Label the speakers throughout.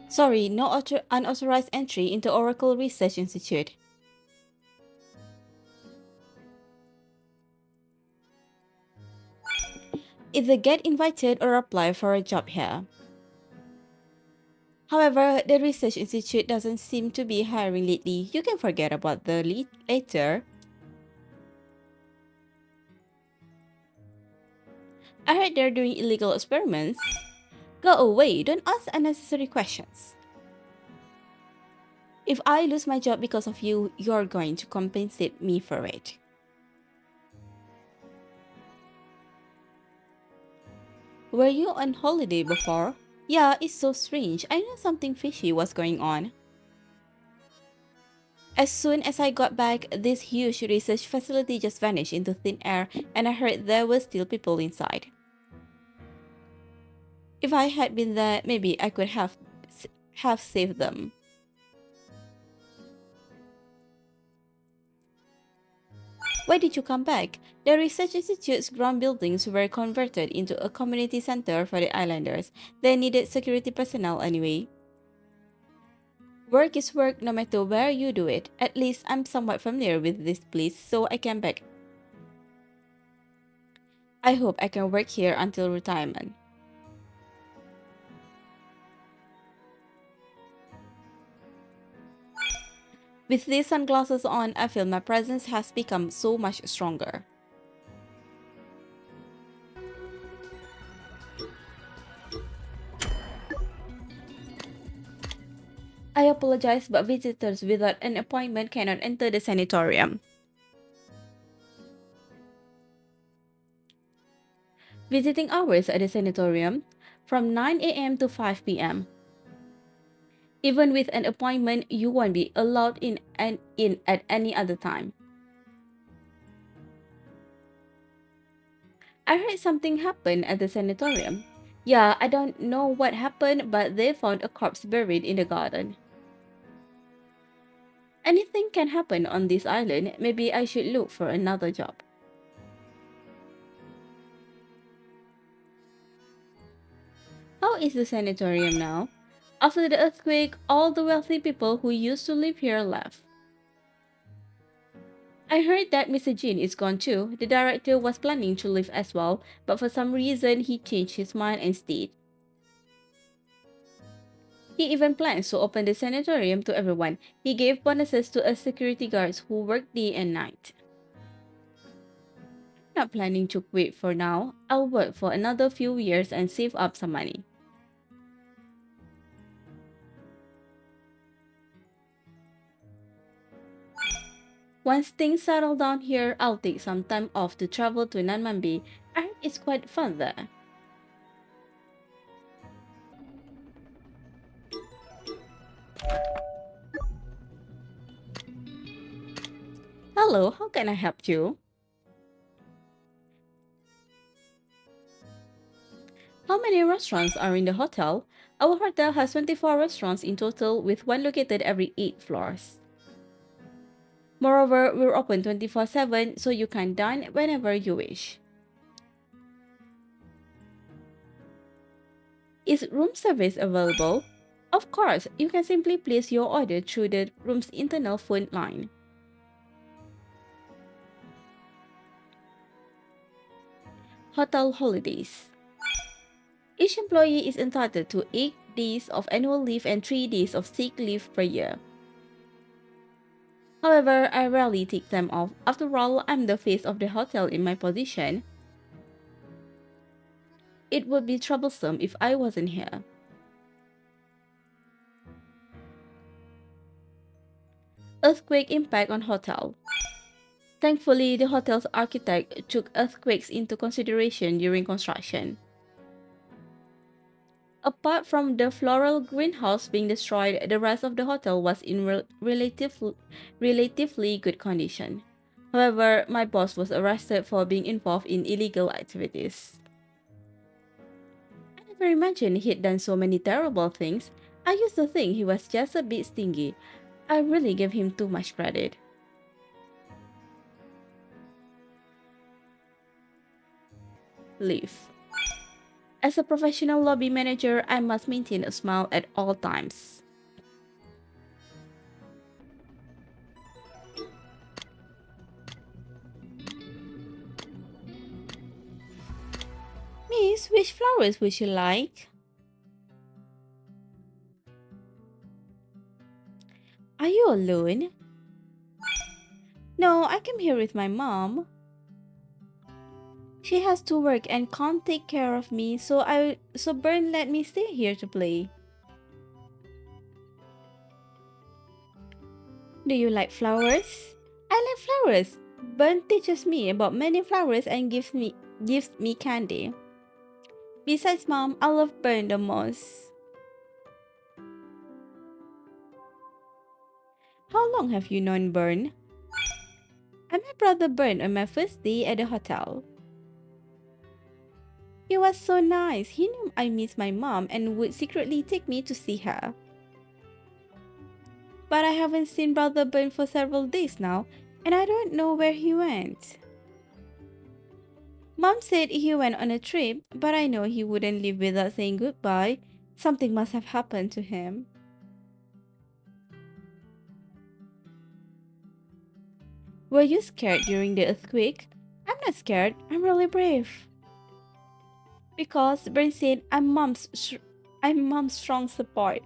Speaker 1: Sorry, no unauthorized entry into Oracle Research Institute. Either get invited or apply for a job here. However, the research institute doesn't seem to be hiring lately. You can forget about the later. I heard they're doing illegal experiments. Go away, don't ask unnecessary questions. If I lose my job because of you, you're going to compensate me for it. Were you on holiday before? Yeah, it's so strange. I knew something fishy was going on. As soon as I got back, this huge research facility just vanished into thin air, and I heard there were still people inside. If I had been there, maybe I could have saved them. Why did you come back? The research institute's ground buildings were converted into a community center for the islanders. They needed security personnel anyway. Work is work no matter where you do it. At least I'm somewhat familiar with this place, so I came back. I hope I can work here until retirement. With these sunglasses on, I feel my presence has become so much stronger. I apologize, but visitors without an appointment cannot enter the sanatorium. Visiting hours at the sanatorium from 9 a.m. to 5 p.m. Even with an appointment, you won't be allowed in at any other time. I heard something happened at the sanatorium. Yeah, I don't know what happened, but they found a corpse buried in the garden. Anything can happen on this island. Maybe I should look for another job. How is the sanatorium now? After the earthquake, all the wealthy people who used to live here left. I heard that Mr. Jin is gone too. The director was planning to leave as well, but for some reason he changed his mind and stayed. He even plans to open the sanatorium to everyone. He gave bonuses to us security guards who work day and night. Not planning to quit for now. I'll work for another few years and save up some money. Once things settle down here, I'll take some time off to travel to Nanmanbi. I heard it's quite fun there. Hello, how can I help you? How many restaurants are in the hotel? Our hotel has 24 restaurants in total, with one located every 8 floors. Moreover, we're open 24/7, so you can dine whenever you wish. Is room service available? Of course, you can simply place your order through the room's internal phone line. Hotel holidays. Each employee is entitled to 8 days of annual leave and 3 days of sick leave per year. However, I rarely take time off. After all, I'm the face of the hotel in my position. It would be troublesome if I wasn't here. Earthquake impact on hotel. Thankfully, the hotel's architect took earthquakes into consideration during construction. Apart from the floral greenhouse being destroyed, the rest of the hotel was in relatively good condition. However, my boss was arrested for being involved in illegal activities. I never imagined he'd done so many terrible things. I used to think he was just a bit stingy. I really gave him too much credit. Leave. As a professional lobby manager, I must maintain a smile at all times. Miss, which flowers would you like? Are you alone? No, I came here with my mom. She has to work and can't take care of me, so Bern let me stay here to play. Do you like flowers? I like flowers. Bern teaches me about many flowers and gives me candy. Besides mom, I love Bern the most. How long have you known Bern? I met brother Bern on my first day at the hotel. He was so nice. He knew I miss my mom and would secretly take me to see her. But I haven't seen brother Bern for several days now, and I don't know where he went. Mom said he went on a trip, but I know he wouldn't leave without saying goodbye. Something must have happened to him. Were you scared during the earthquake? I'm not scared. I'm really brave. Because Bern said I'm mom's strong support.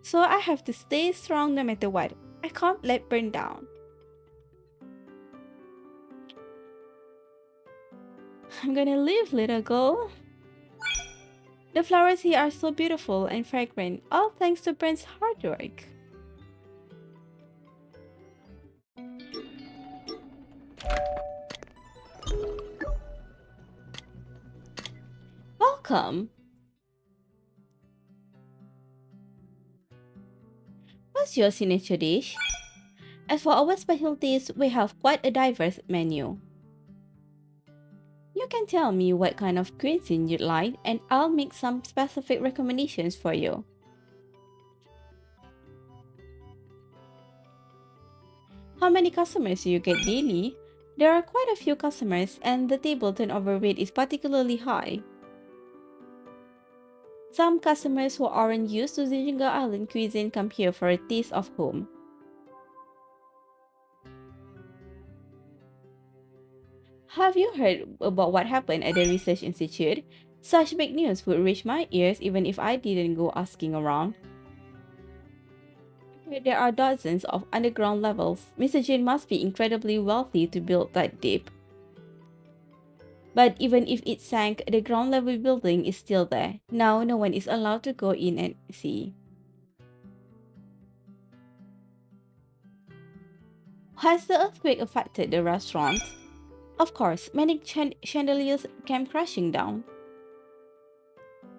Speaker 1: So I have to stay strong no matter what. I can't let Bern down. I'm gonna leave, little girl. The flowers here are so beautiful and fragrant, all thanks to Bern's hard work. Welcome. What's your signature dish? As for our specialties, we have quite a diverse menu. You can tell me what kind of cuisine you'd like, and I'll make some specific recommendations for you. How many customers do you get daily? There are quite a few customers, and the table turnover rate is particularly high. Some customers who aren't used to Zinga Island cuisine come here for a taste of home. Have you heard about what happened at the research institute? Such big news would reach my ears even if I didn't go asking around. There are dozens of underground levels. Mr. Jin must be incredibly wealthy to build that deep. But even if it sank, the ground level building is still there. Now no one is allowed to go in and see. Has the earthquake affected the restaurant? Of course, many chandeliers came crashing down.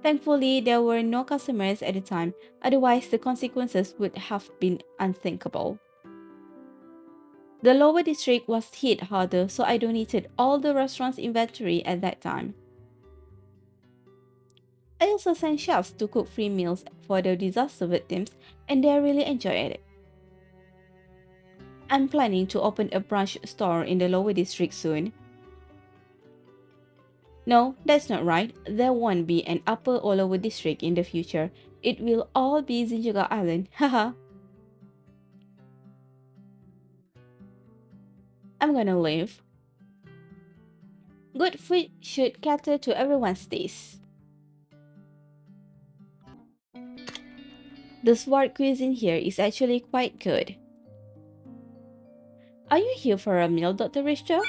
Speaker 1: Thankfully, there were no customers at the time, otherwise, the consequences would have been unthinkable. The lower district was hit harder, so I donated all the restaurant's inventory at that time. I also sent chefs to cook free meals for the disaster victims, and they really enjoyed it. I'm planning to open a brunch store in the lower district soon. No, that's not right. There won't be an upper or lower district in the future. It will all be Zinjaga Island. Haha. I'm gonna leave. Good food should cater to everyone's taste. The sword cuisine here is actually quite good. Are you here for a meal, Dr. Richter?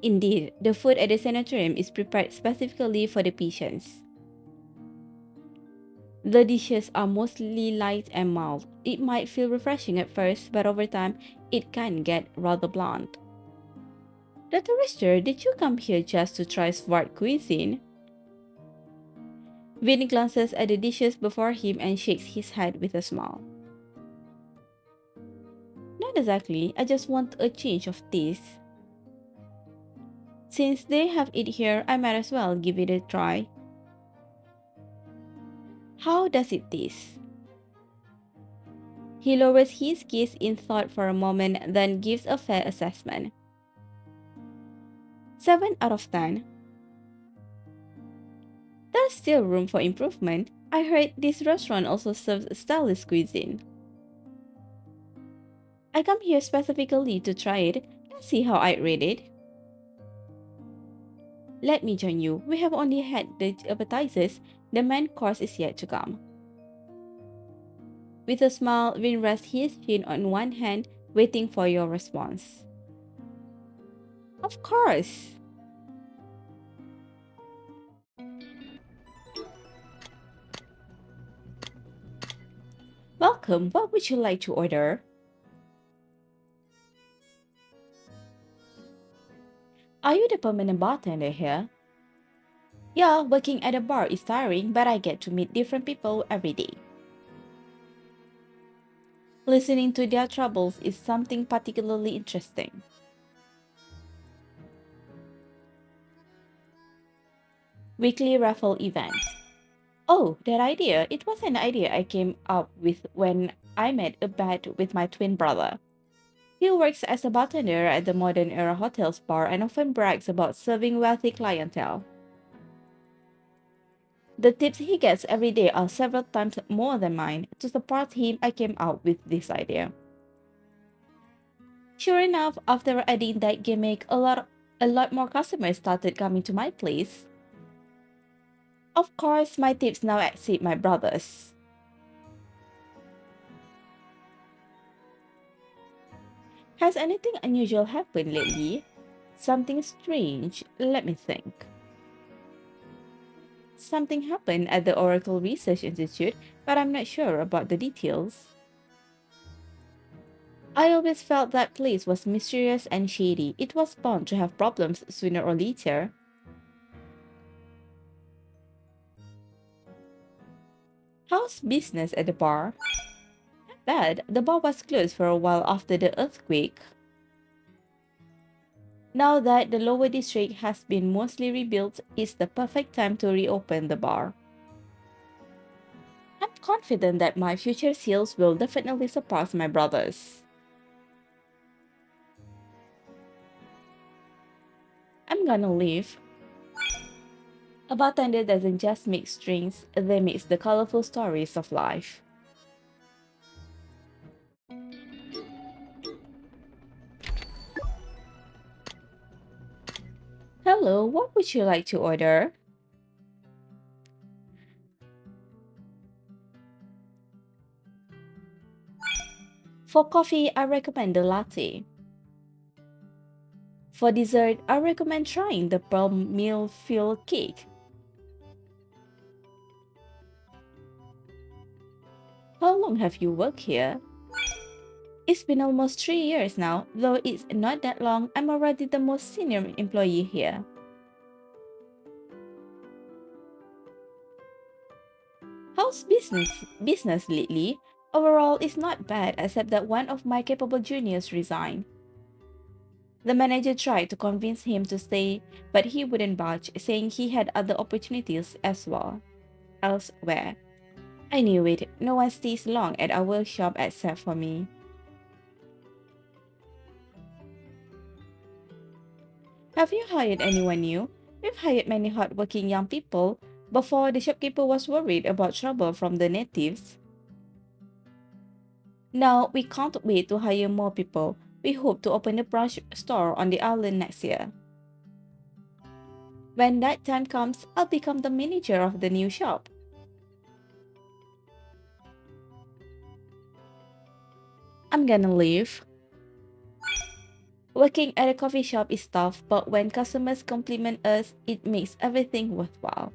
Speaker 1: Indeed, the food at the sanatorium is prepared specifically for the patients. The dishes are mostly light and mild. It might feel refreshing at first, but over time, it can get rather bland. Dr. Richter, did you come here just to try sword cuisine? Vin glances at the dishes before him and shakes his head with a smile. Not exactly, I just want a change of taste. Since they have it here, I might as well give it a try. How does it taste? He lowers his gaze in thought for a moment, then gives a fair assessment. 7 out of 10. There's still room for improvement. I heard this restaurant also serves stylish cuisine. I come here specifically to try it. Let's see how I rate it. Let me join you. We have only had the appetizers. The main course is yet to come. With a smile, Vin rests his chin on one hand, waiting for your response. Of course! Welcome. What would you like to order? Are you the permanent bartender here? Yeah, working at a bar is tiring, but I get to meet different people every day. Listening to their troubles is something particularly interesting. Weekly raffle events. Oh, that idea. It was an idea I came up with when I made a bet with my twin brother. He works as a bartender at the Modern Era Hotels bar and often brags about serving wealthy clientele. The tips he gets every day are several times more than mine. To support him, I came up with this idea. Sure enough, after adding that gimmick, a lot more customers started coming to my place. Of course, my tips now exceed my brother's. Has anything unusual happened lately? Something strange. Let me think. Something happened at the Oracle Research Institute, but I'm not sure about the details. I always felt that place was mysterious and shady. It was bound to have problems sooner or later. How's business at the bar? Bad. The bar was closed for a while after the earthquake. Now that the lower district has been mostly rebuilt, it's the perfect time to reopen the bar. I'm confident that my future sales will definitely surpass my brother's. I'm gonna leave. A bartender doesn't just mix drinks, they mix the colorful stories of life. Hello, what would you like to order? For coffee, I recommend the latte. For dessert, I recommend trying the pearl meal filled cake. How long have you worked here? It's been almost 3 years now, though it's not that long. I'm already the most senior employee here. How's business lately? Overall, it's not bad except that one of my capable juniors resigned. The manager tried to convince him to stay, but he wouldn't budge, saying he had other opportunities as well elsewhere. I knew it. No one stays long at our shop except for me. Have you hired anyone new? We've hired many hardworking young people. Before, the shopkeeper was worried about trouble from the natives. Now, we can't wait to hire more people. We hope to open a branch store on the island next year. When that time comes, I'll become the manager of the new shop. I'm gonna leave. Working at a coffee shop is tough, but when customers compliment us, it makes everything worthwhile.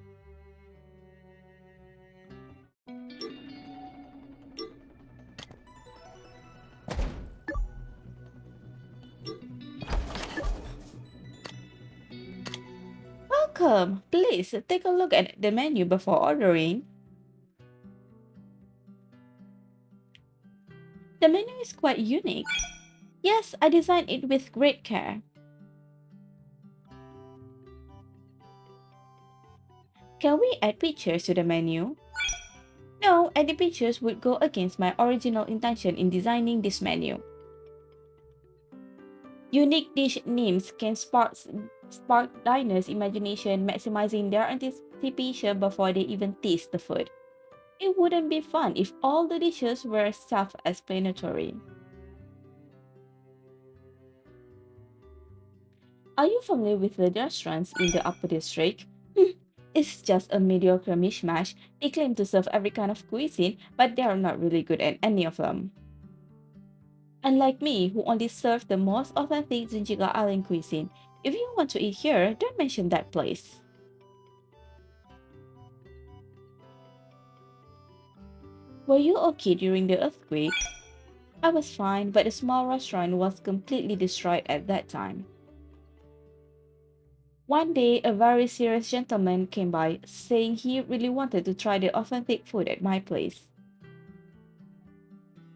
Speaker 1: Welcome! Please take a look at the menu before ordering. The menu is quite unique. Yes, I designed it with great care. Can we add pictures to the menu? No, adding pictures would go against my original intention in designing this menu. Unique dish names can spark diners' imagination, maximizing their anticipation before they even taste the food. It wouldn't be fun if all the dishes were self-explanatory. Are you familiar with the restaurants in the Upper District? Hmm, it's just a mediocre mishmash. They claim to serve every kind of cuisine, but they are not really good at any of them. Unlike me, who only serve the most authentic Zinjiga Island cuisine, if you want to eat here, don't mention that place. Were you okay during the earthquake? I was fine, but the small restaurant was completely destroyed at that time. One day, a very serious gentleman came by, saying he really wanted to try the authentic food at my place.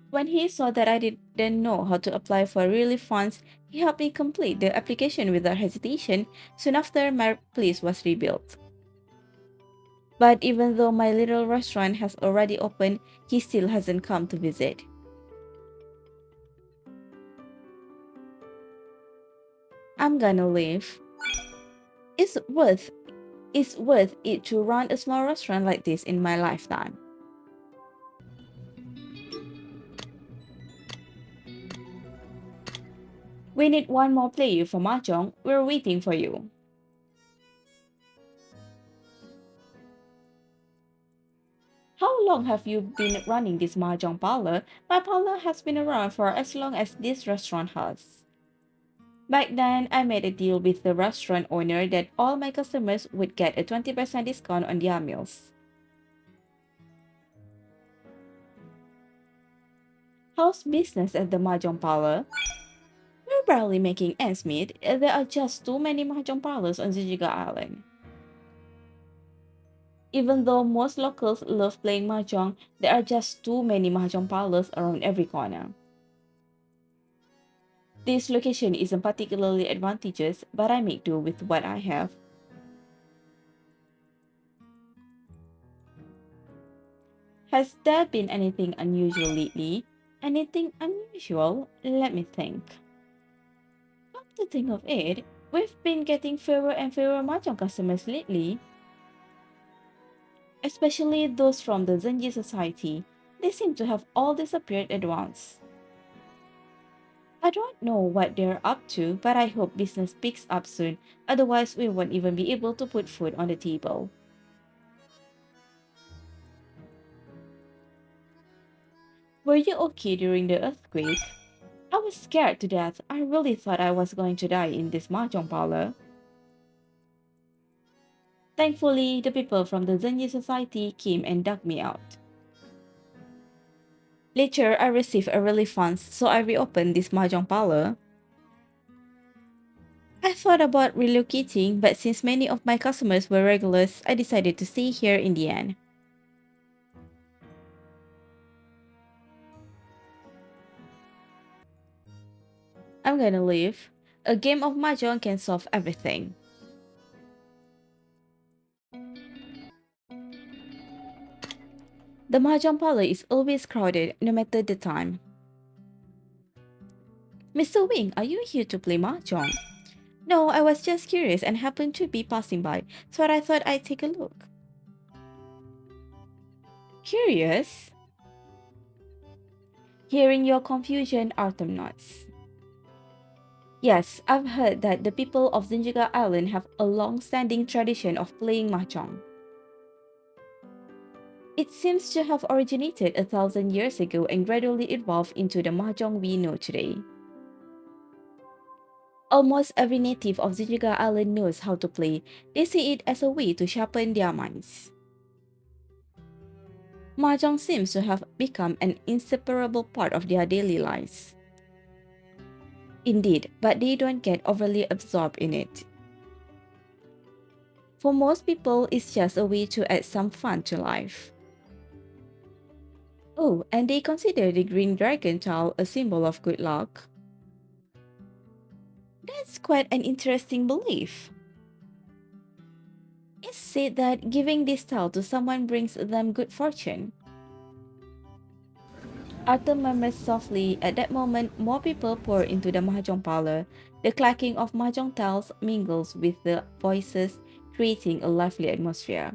Speaker 1: When he saw that I didn't know how to apply for relief funds, he helped me complete the application without hesitation. Soon after, my place was rebuilt. But even though my little restaurant has already opened, he still hasn't come to visit. I'm gonna leave. It's worth it's worth it to run a small restaurant like this in my lifetime. We need one more player for Mahjong. We're waiting for you. How long have you been running this Mahjong parlor? My parlor has been around for as long as this restaurant has. Back then, I made a deal with the restaurant owner that all my customers would get a 20% discount on their meals. How's business at the Mahjong parlor? We're barely making ends meet. There are just too many Mahjong parlors on Zijiga Island. Even though most locals love playing mahjong, there are just too many mahjong parlors around every corner. This location isn't particularly advantageous, but I make do with what I have. Has there been anything unusual lately? Anything unusual? Let me think. Come to think of it, we've been getting fewer and fewer mahjong customers lately, especially those from the Zenji Society. They seem to have all disappeared at once. I don't know what they're up to, but I hope business picks up soon, otherwise, we won't even be able to put food on the table. Were you okay during the earthquake? I was scared to death. I really thought I was going to die in this mahjong parlor. Thankfully, the people from the Zenji Society came and dug me out. Later, I received a relief funds, so I reopened this mahjong parlor. I thought about relocating, but since many of my customers were regulars, I decided to stay here in the end. I'm gonna leave. A game of mahjong can solve everything. The mahjong parlor is always crowded, no matter the time. Mr. Wing, are you here to play mahjong? No, I was just curious and happened to be passing by, so I thought I'd take a look. Curious? Hearing your confusion, Arthur nods. Yes, I've heard that the people of Zinjiga Island have a long-standing tradition of playing mahjong. It seems to have originated 1,000 years ago and gradually evolved into the mahjong we know today. Almost every native of Zinjiga Island knows how to play. They see it as a way to sharpen their minds. Mahjong seems to have become an inseparable part of their daily lives. Indeed, but they don't get overly absorbed in it. For most people, it's just a way to add some fun to life. Oh, and they consider the green dragon tile a symbol of good luck. That's quite an interesting belief. It's said that giving this tile to someone brings them good fortune. Arthur murmurs softly. At that moment, more people pour into the mahjong parlor. The clacking of mahjong tiles mingles with the voices, creating a lively atmosphere.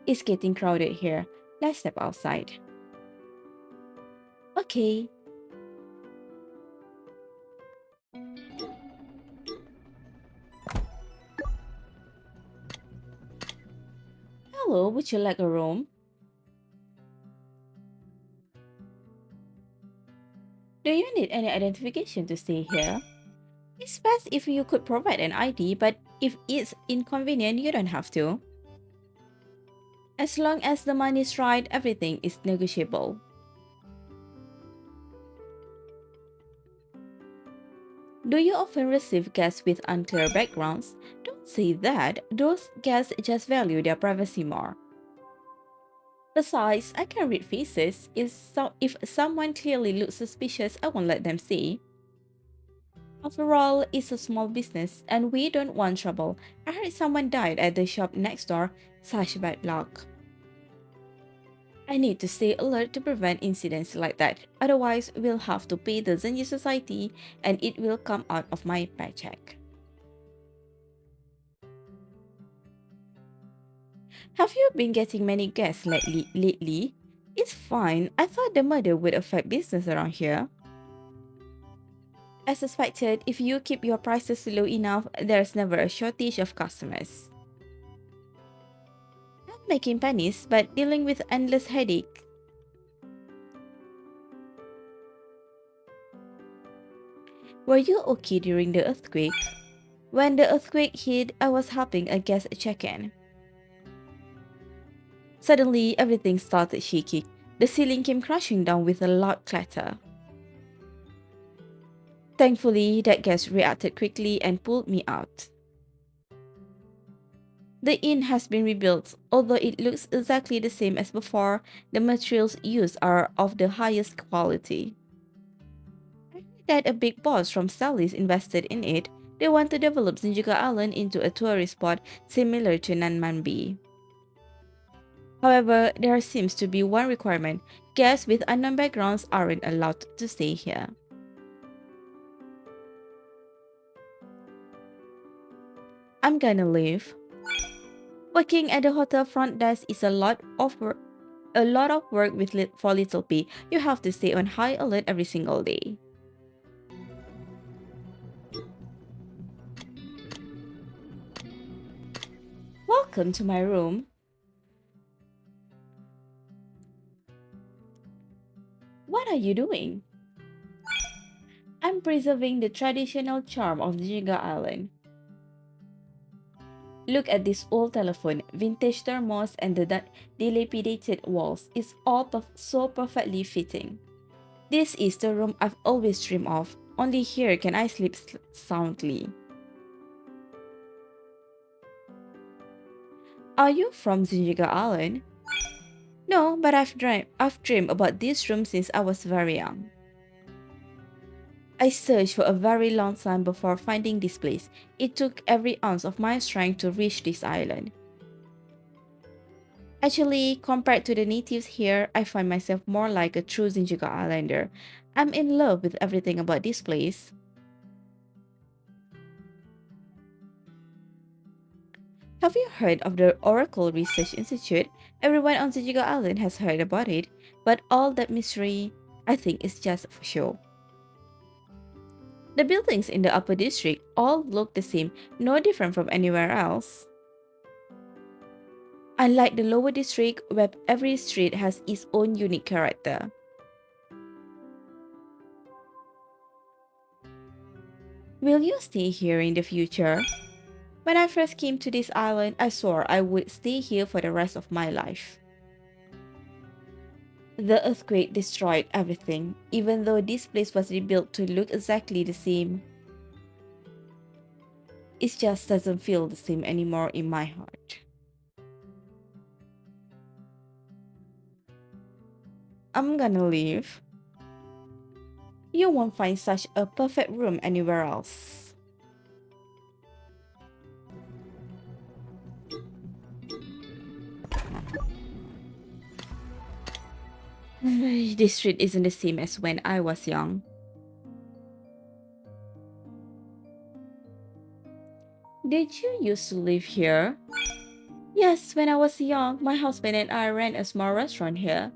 Speaker 1: It's getting crowded here. Let's step outside. Okay. Hello, would you like a room? Do you need any identification to stay here? It's best if you could provide an ID, but if it's inconvenient, you don't have to. As long as the money is right, everything is negotiable. Do you often receive guests with unclear backgrounds? Don't say that. Those guests just value their privacy more. Besides, I can read faces. If someone clearly looks suspicious, I won't let them see. After all, it's a small business and we don't want trouble. I heard someone died at the shop next door. Such bad luck. I need to stay alert to prevent incidents like that. Otherwise, we'll have to pay the Zenji Society and it will come out of my paycheck. Have you been getting many guests lately? It's fine. I thought the murder would affect business around here. As suspected, if you keep your prices low enough, there's never a shortage of customers. Not making pennies, but dealing with endless headache. Were you okay during the earthquake? When the earthquake hit, I was helping a guest check-in. Suddenly, everything started shaking. The ceiling came crashing down with a loud clatter. Thankfully, that guest reacted quickly and pulled me out. The inn has been rebuilt. Although it looks exactly the same as before, the materials used are of the highest quality. I heard that a big boss from Sally's invested in it. They want to develop Zinjiga Island into a tourist spot similar to Nanmanbi. However, there seems to be one requirement. Guests with unknown backgrounds aren't allowed to stay here. I'm gonna leave. Working at the hotel front desk is a lot of work with for little pay. You have to stay on high alert every single day. Welcome to my room. What are you doing? I'm preserving the traditional charm of Jiga Island. Look at this old telephone, vintage thermos, and the dilapidated walls. It's all so perfectly fitting. This is the room I've always dreamed of. Only here can I sleep soundly. Are you from Zinjiga Island? No, but I've dreamed about this room since I was very young. I searched for a very long time before finding this place. It took every ounce of my strength to reach this island. Actually, compared to the natives here, I find myself more like a true Zinjiga Islander. I'm in love with everything about this place. Have you heard of the Oracle Research Institute? Everyone on Zinjiga Island has heard about it, but all that mystery, I think, is just for show. The buildings in the upper district all look the same, no different from anywhere else. Unlike the lower district, where every street has its own unique character. Will you stay here in the future? When I first came to this island, I swore I would stay here for the rest of my life. The earthquake destroyed everything, even though this place was rebuilt to look exactly the same. It just doesn't feel the same anymore in my heart. I'm gonna leave. You won't find such a perfect room anywhere else. This street isn't the same as when I was young. Did you used to live here? Yes, when I was young, my husband and I ran a small restaurant here.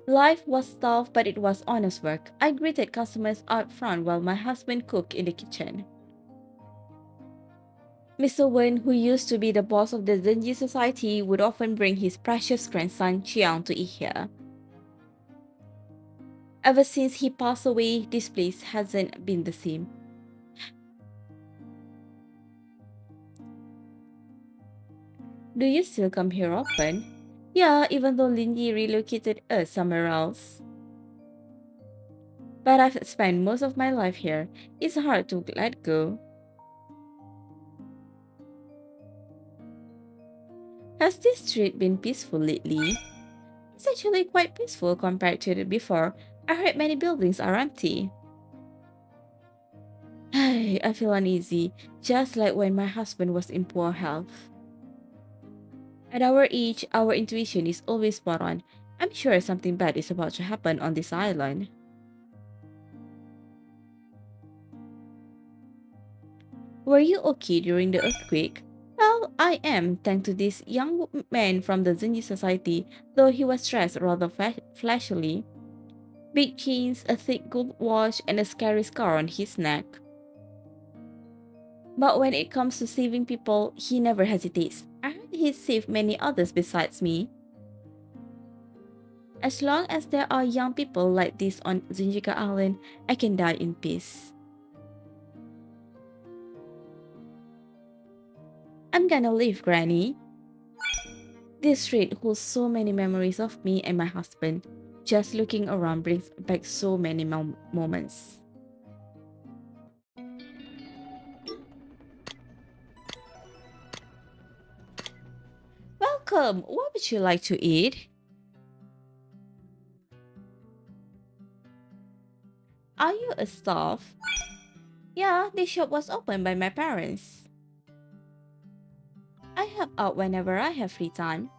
Speaker 1: Life was tough, but it was honest work. I greeted customers out front while my husband cooked in the kitchen. Mr. Wen, who used to be the boss of the Zenji Society, would often bring his precious grandson Chiang to eat here. Ever since he passed away, this place hasn't been the same. Do you still come here often? Yeah, even though Lindy relocated us somewhere else. But I've spent most of my life here. It's hard to let go. Has this street been peaceful lately? It's actually quite peaceful compared to the before. I heard many buildings are empty. I feel uneasy, just like when my husband was in poor health. At our age, our intuition is always spot on. I'm sure something bad is about to happen on this island. Were you okay during the earthquake? Well, I am, thanks to this young man from the Zenji Society, though he was dressed rather flashily. Big chains, a thick gold watch, and a scary scar on his neck. But when it comes to saving people, he never hesitates. I heard he's saved many others besides me. As long as there are young people like this on Zinjika Island, I can die in peace. I'm gonna leave, Granny. This street holds so many memories of me and my husband. Just looking around brings back so many moments. Welcome! What would you like to eat? Are you a staff? Yeah, this shop was opened by my parents. I help out whenever I have free time.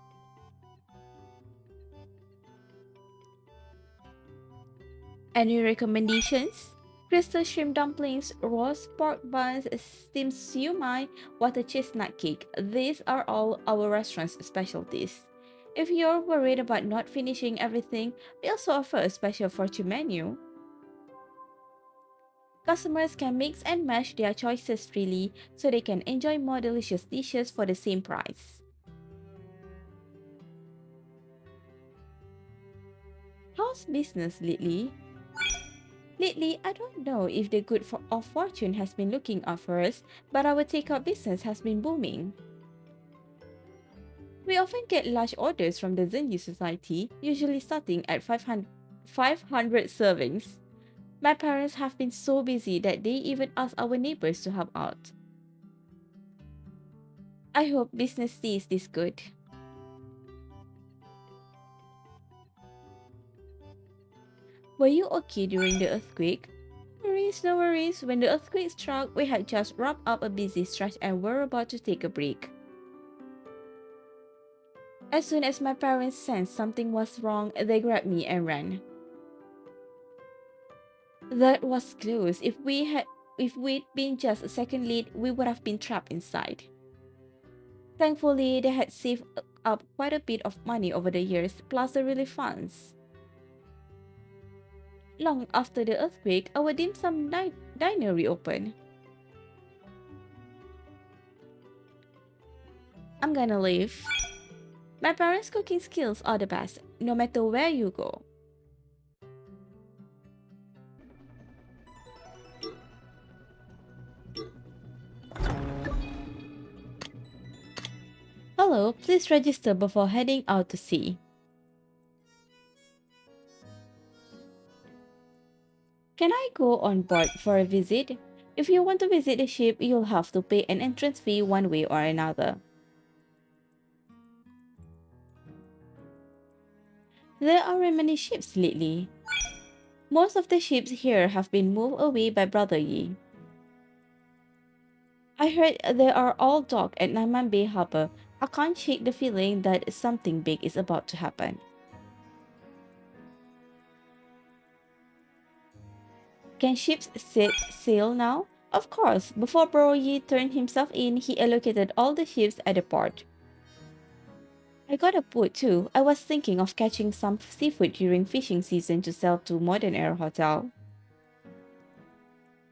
Speaker 1: Any recommendations? Crystal shrimp dumplings, roast pork buns, steamed siumai, water chestnut cake. These are all our restaurant's specialties. If you're worried about not finishing everything, we also offer a special fortune menu. Customers can mix and match their choices freely so they can enjoy more delicious dishes for the same price. How's business lately? Lately, I don't know if the of fortune has been looking out for us, but our takeout business has been booming. We often get large orders from the Zenyu Society, usually starting at 500 servings. My parents have been so busy that they even ask our neighbors to help out. I hope business stays this good. Were you okay during the earthquake? No worries, no worries. When the earthquake struck, we had just wrapped up a busy stretch and were about to take a break. As soon as my parents sensed something was wrong, they grabbed me and ran. That was close. If we'd been just a second late, we would have been trapped inside. Thankfully, they had saved up quite a bit of money over the years, plus the relief funds. Long after the earthquake, our dim sum diner reopened. I'm gonna leave. My parents' cooking skills are the best, no matter where you go. Hello, please register before heading out to sea. Can I go on board for a visit? If you want to visit the ship, you'll have to pay an entrance fee one way or another. There aren't many ships lately. Most of the ships here have been moved away by Brother Yi. I heard they are all docked at Naiman Bay Harbor. I can't shake the feeling that something big is about to happen. Can ships sail now? Of course, before Broyi turned himself in, he allocated all the ships at the port. I got a boat too. I was thinking of catching some seafood during fishing season to sell to Modern Air Hotel.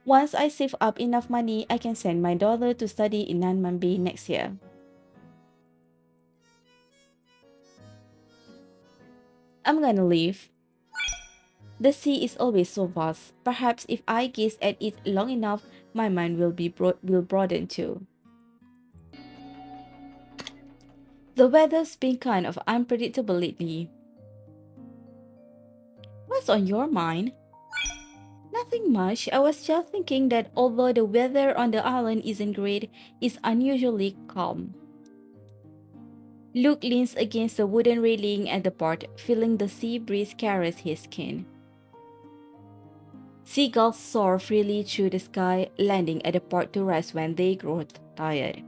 Speaker 1: Once I save up enough money, I can send my daughter to study in Nanman Bay next year. I'm gonna leave. The sea is always so vast. Perhaps if I gaze at it long enough, my mind will broaden too. The weather's been kind of unpredictable lately. What's on your mind? Nothing much. I was just thinking that although the weather on the island isn't great, it's unusually calm. Luke leans against the wooden railing at the port, feeling the sea breeze caress his skin. Seagulls soar freely through the sky, landing at the port to rest when they grow tired.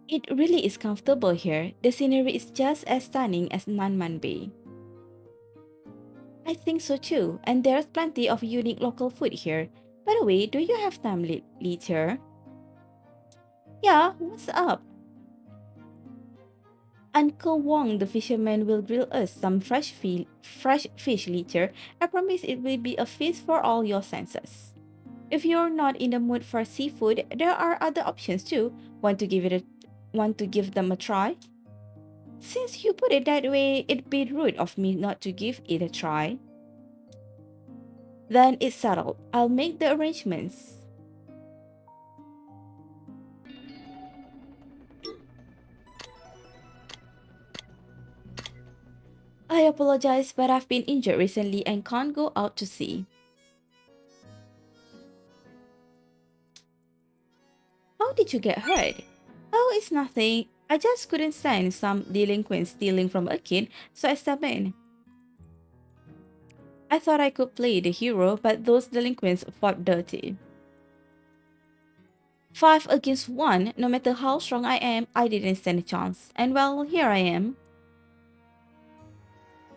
Speaker 1: It really is comfortable here. The scenery is just as stunning as Nanman Bay. I think so too, and there's plenty of unique local food here. By the way, do you have time later? Yeah, what's up? Uncle Wong the fisherman will grill us some fresh fish later. I promise it will be a feast for all your senses. If you're not in the mood for seafood, there are other options too. Want to give them a try? Since you put it that way, it'd be rude of me not to give it a try. Then it's settled. I'll make the arrangements. I apologize, but I've been injured recently and can't go out to sea. How did you get hurt? Oh, it's nothing. I just couldn't stand some delinquents stealing from a kid, so I stepped in. I thought I could play the hero, but those delinquents fought dirty. 5 against 1, no matter how strong I am, I didn't stand a chance. And well, here I am.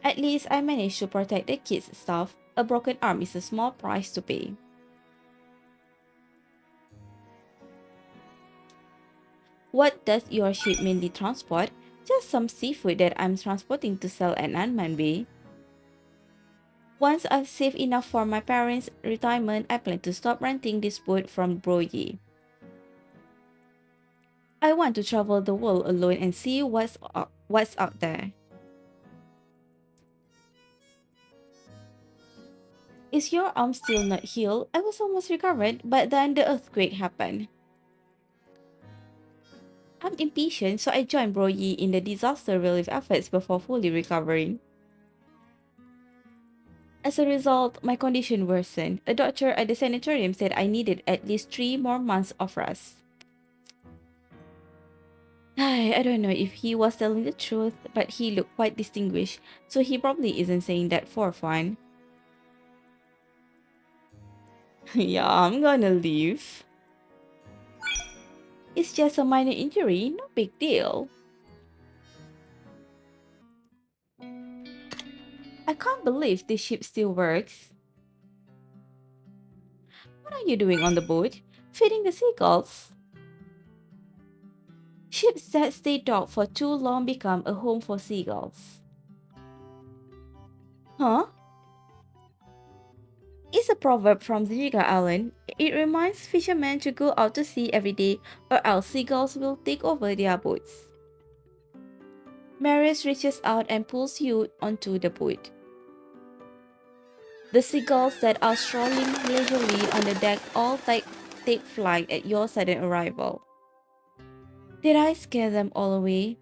Speaker 1: At least I managed to protect the kids' stuff. A broken arm is a small price to pay. What does your ship mainly transport? Just some seafood that I'm transporting to sell at Nanman Bay. Once I've saved enough for my parents' retirement, I plan to stop renting this boat from Broyi. I want to travel the world alone and see what's out there. Is your arm still not healed? I was almost recovered, but then the earthquake happened. I'm impatient, so I joined Broyi in the disaster relief efforts before fully recovering. As a result, my condition worsened. A doctor at the sanitarium said I needed at least 3 more months of rest. I don't know if he was telling the truth, but he looked quite distinguished, so he probably isn't saying that for fun. Yeah, I'm gonna leave. It's just a minor injury, no big deal. I can't believe this ship still works. What are you doing on the boat? Feeding the seagulls? Ships that stay docked for too long become a home for seagulls. Huh? It's a proverb from Ziga Island. It reminds fishermen to go out to sea every day or else seagulls will take over their boats. Marius reaches out and pulls you onto the boat. The seagulls that are strolling leisurely on the deck all take flight at your sudden arrival. Did I scare them all away?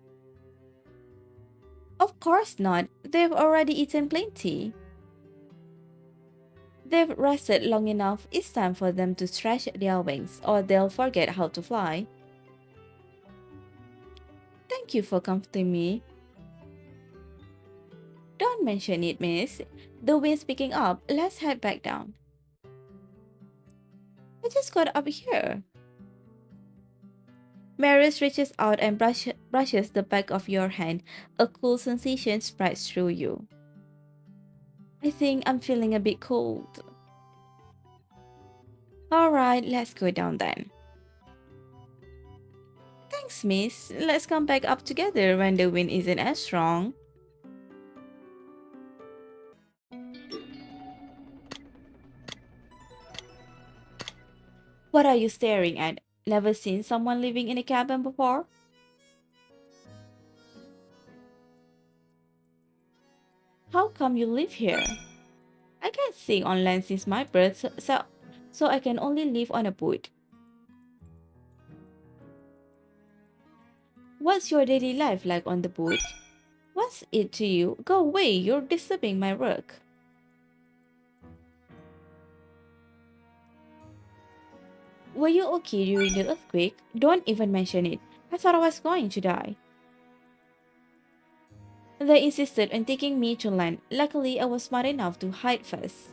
Speaker 1: Of course not. They've already eaten plenty. They've rested long enough. It's time for them to stretch their wings or they'll forget how to fly. Thank you for comforting me. Don't mention it, miss. The wind's picking up. Let's head back down. I just got up here. Marius reaches out and brushes the back of your hand. A cool sensation spreads through you. I think I'm feeling a bit cold. Alright, let's go down then. Thanks, miss. Let's come back up together when the wind isn't as strong. What are you staring at? Never seen someone living in a cabin before? How come you live here? I can't sing on land since my birth, so I can only live on a boat. What's your daily life like on the boat? What's it to you? Go away, you're disturbing my work. Were you okay during the earthquake? Don't even mention it. I thought I was going to die. They insisted on taking me to land. Luckily, I was smart enough to hide first.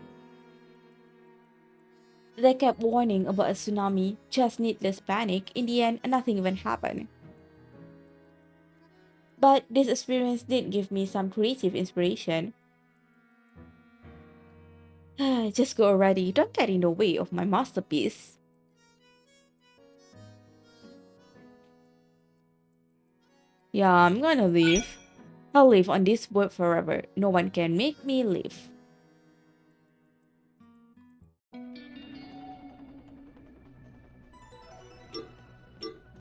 Speaker 1: They kept warning about a tsunami, just needless panic. In the end, nothing even happened. But this experience did give me some creative inspiration. Just go already, don't get in the way of my masterpiece. Yeah, I'm gonna leave. I'll live on this boat forever. No one can make me leave.